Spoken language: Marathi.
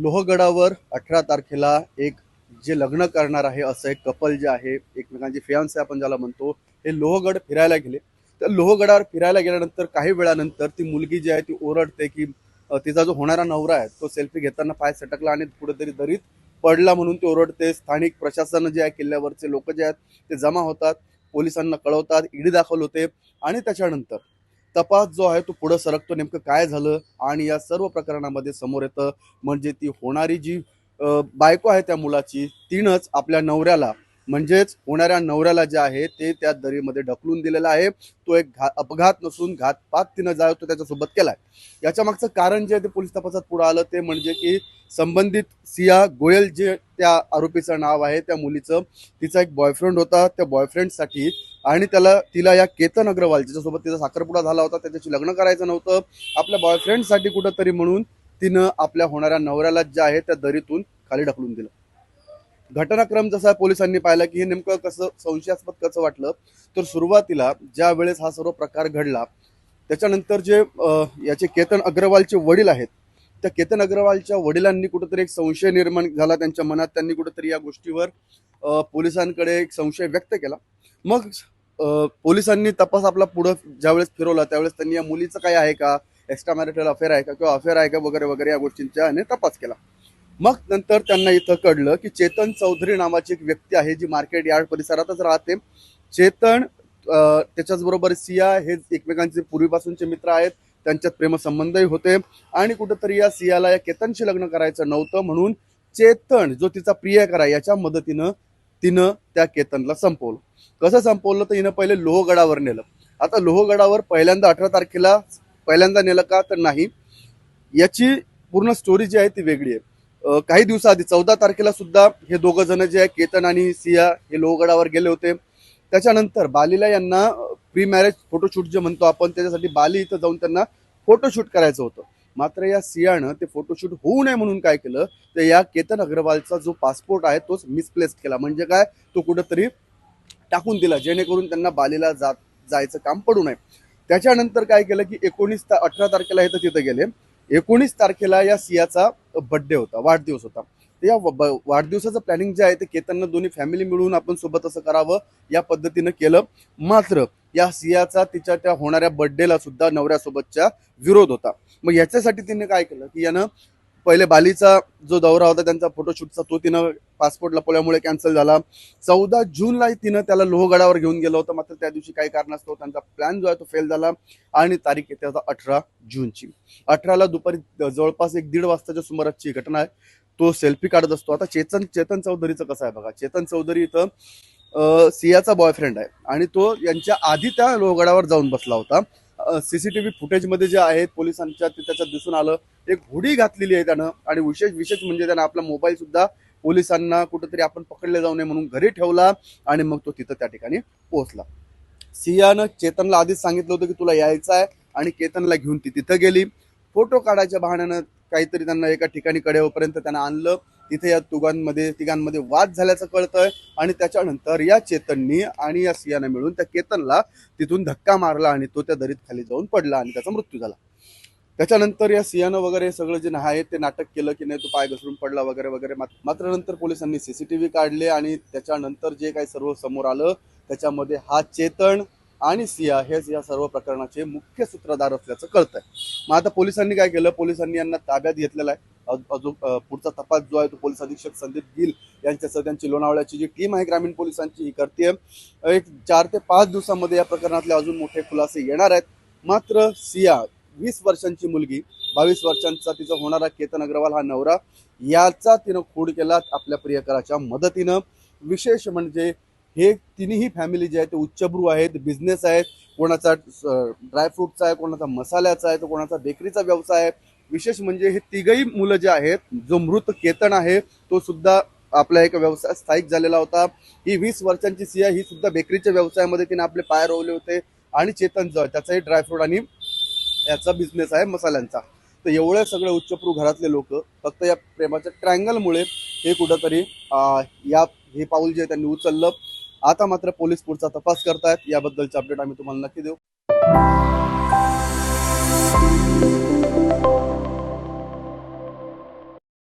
लोहगडावर 18 तारखेला एक जे लग्न करणार आहे असं एक कपल जे आहे, एकमेकांची फियांसे आपण ज्याला म्हणतो, हे लोहगड फिरायला गेले. तर लोहगडावर फिरायला गेल्यानंतर काही वेळानंतर ती मुलगी जी आहे ती ओरडते की तिचा जो होणारा नवरा आहे तो सेल्फी घेताना पाय सटकला आणि कुठेतरी दरीत पडला म्हणून ती ओरडते. स्थानिक प्रशासन जे आहे, किल्ल्यावरचे लोक जे आहेत ते जमा होतात, पोलिसांना कळवतात, ईडी दाखल होते आणि त्याच्यानंतर तपास जो आहे तो पुढे सरकतो. नेमकं काय झालं आणि या सर्व प्रकरणामध्ये समोर येतं म्हणजे ती होणारी जी बायको आहे त्या मुलाची, तिनंच आपल्या नवऱ्याला म्हणजेच होणाऱ्या नवऱ्याला जे आहे ते त्या दरीमध्ये ढकलून दिलेला आहे. तो एक अपघात नसून घातपात तिनं जो तो त्याच्यासोबत केलाय. याच्या मागचं कारण जे आहे ते पोलीस तपासात पुढे आलं ते म्हणजे की संबंधित सिया गोयल जे त्या आरोपीचं नाव आहे, त्या मुलीचं तिचा एक बॉयफ्रेंड होता. त्या बॉयफ्रेंडसाठी आणि तिला या केतन अग्रवाल ज्याच्यासोबत तिचा साखरपुडा झाला होता त्याच्याशी लग्न करायचं नव्हतं. आपल्या बॉयफ्रेंडसाठी कुठंतरी म्हणून तिनं आपल्या होणाऱ्या नवऱ्याला जे आहे त्या दरीतून खाली ढकलून दिलं. घटनाक्रम जसा पोलिसांनी पाहिला की हे नेमकं कसं संशयास्पद कसं वाटलं, तर सुरुवातीला ज्या वेळेस हा सर्व प्रकार घडला त्याच्यानंतर जे याचे केतन अग्रवालचे वडील आहेत, त्या केतन अग्रवालच्या वडिलांनी कुठेतरी एक संशय निर्माण झाला त्यांच्या मनात. त्यांनी कुठेतरी या गोष्टीवर पोलिसांकडे एक संशय व्यक्त केला. मग पोलिसांनी तपास आपला पुढं ज्यावेळेस फिरवला त्यावेळेस त्यांनी या मुलीचं काय आहे का, एक्स्ट्रा मॅरिटल अफेअर आहे का किंवा अफेअर आहे का वगैरे वगैरे या गोष्टींच्या तपास केला. मग नंतर त्यांना इथं कळलं की चेतन चौधरी नावाची एक व्यक्ती आहे जी मार्केट यार्ड परिसरातच राहते. चेतन त्याच्याच बरोबर सिया हे एकमेकांचे पूर्वीपासूनचे मित्र आहेत, त्यांच्यात प्रेमसंबंधही होते आणि कुठेतरी या सियाला या केतनशी लग्न करायचं नव्हतं म्हणून चेतन जो तिचा प्रियकर आहे याच्या मदतीनं तिनं त्या केतनला संपवलं. कसं संपवलं तर हिनं पहिले लोहगडावर नेलं. आता लोहगडावर पहिल्यांदा 18 तारखेला पहिल्यांदा नेलं का तर नाही, याची पूर्ण स्टोरी जी आहे ती वेगळी आहे. काही दिवसाआधी 14 तारखेला सुद्धा हे दोघं जण जे आहे केतन आणि सिया हे लोहगडावर गेले होते. त्याच्यानंतर बालीला यांना प्री मॅरेज फोटोशूट जे म्हणतो आपण त्याच्यासाठी बाली इथं जाऊन त्यांना फोटोशूट करायचं होतं. मात्र या सियानं ते फोटोशूट होऊ नये म्हणून काय केलं तर या केतन अग्रवालचा जो पासपोर्ट आहे तोच मिसप्लेस केला. म्हणजे काय, तो कुठंतरी टाकून दिला जेणेकरून त्यांना बालीला जायचं काम पडू नये. त्याच्यानंतर काय केलं की 18 तारखेला हे तर तिथं गेले. 19 तारखेला या सियाचा बर्थडे होता, वाढदिवस होता. तर या वाढदिवसाचं प्लॅनिंग जे आहे ते केतननं दोन्ही फॅमिली मिळून आपण सोबत असं करावं या पद्धतीनं केलं. मात्र या सियाचा तिच्या त्या होणाऱ्या बर्थडेला सुद्धा नवऱ्यासोबतच्या विरोध होता. मग याच्यासाठी तिने काय केलं की यानं पहिले बालीचा जो दौरा होता त्यांचा फोटोशूटचा तो तिनं पासपोर्ट लपवल्यामुळे कॅन्सल झाला. 14 जूनला तिनं त्याला लोहगडावर घेऊन गेलं होतं. मात्र त्या दिवशी काही कारणास्तव त्यांचा प्लॅन जो आहे तो फेल झाला आणि तारीख येते आता 18 जूनची. 18ला दुपारी जवळपास 1-1:30 वाजताच्या सुमाराची घटना आहे. तो सेल्फी काढत असतो. आता चेतन चौधरीचं कसं आहे बघा, चेतन चौधरी इथं सियाचा बॉयफ्रेंड आहे आणि तो यांच्या आधी त्या लोहगडावर जाऊन बसला होता. सीसीटीव्ही फुटेजमध्ये जे आहेत पोलिसांच्या ते त्याच्यात दिसून आलं. एक हुडी घातलेली आहे त्यानं आणि विशेष म्हणजे त्यानं आपला मोबाईल सुद्धा पोलिसांना कुठेतरी आपण पकडले जाऊ नये म्हणून घरी ठेवला आणि मग तो तिथं त्या ठिकाणी पोहोचला. सियानं चेतनला आधीच सांगितलं होतं की तुला यायचं आहे आणि केतनला घेऊन ती तिथं गेली. फोटो काढायच्या बहाण्यानं काहीतरी त्यांना एका ठिकाणी कडेपर्यंत त्यांना आणलं. तिथे या तिघांमध्ये वाद झाल्याचं कळतंय आणि त्याच्यानंतर या चेतननी आणि या सियानं मिळून त्या केतनला तिथून धक्का मारला आणि तो त्या दरीत खाली जाऊन पडला आणि त्याचा मृत्यू झाला. त्याच्यानंतर या सियानं वगैरे सगळं जे आहे ते नाटक केलं की नाही तो पाय घसरून पडला वगैरे वगैरे. मात्र नंतर पोलिसांनी सीसीटीव्ही काढले आणि त्याच्यानंतर जे काही सर्व समोर आलं त्याच्यामध्ये हा चेतन आणि सिया हेच या सर्व प्रकरणाचे मुख्य सूत्रधार असल्याचं कळतंय. मग आता पोलिसांनी काय केलं, पोलिसांनी यांना ताब्यात घेतलेला आहे. अजून पुढचा तपास जो आहे तो पोलीस अधीक्षक संदीप गिल यांच्यासह त्यांची लोणावळ्याची जी टीम आहे ग्रामीण पोलिसांची ही करते. एक 4 ते 5 दिवसामध्ये या प्रकरणातले अजून मोठे खुलासे येणार आहेत. मात्र सिया 20 वर्षांची मुलगी, 22 वर्षांचा तिचा होणारा केतन अग्रवाल हा नवरा, याचा तिनं खून केला आपल्या प्रियकराच्या मदतीनं. विशेष म्हणजे हे तिन्ही फॅमिली जे आहे ते उच्चभ्रू आहेत, बिझनेस आहेत. कोणाचा ड्रायफ्रूटचा आहे, कोणाचा मसाल्याचा आहे, तर कोणाचा बेकरीचा व्यवसाय आहे. विशेष म्हणजे हे तिघही मुलं जे आहेत, जो मृत केतन आहे तो सुद्धा आपला एक व्यवसाय स्थायिक झालेला होता. ही 20 वर्षांची सिया ही सुद्धा बेकरीच्या व्यवसायामध्ये तिने आपले पाय रोवले होते आणि चेतन जो आहे त्याचाही ड्रायफ्रूट आणि याचा बिझनेस आहे मसाल्यांचा. तर एवढे सगळे उच्चभ्रू घरातले लोक फक्त या प्रेमाच्या ट्रँगलमुळे हे कुठंतरी हे पाऊल जे त्यांनी उचललं. आता मात्र पोलीस पुढचा तपास करतायत. याबद्दलचे अपडेट आम्ही तुम्हाला नक्की देऊ.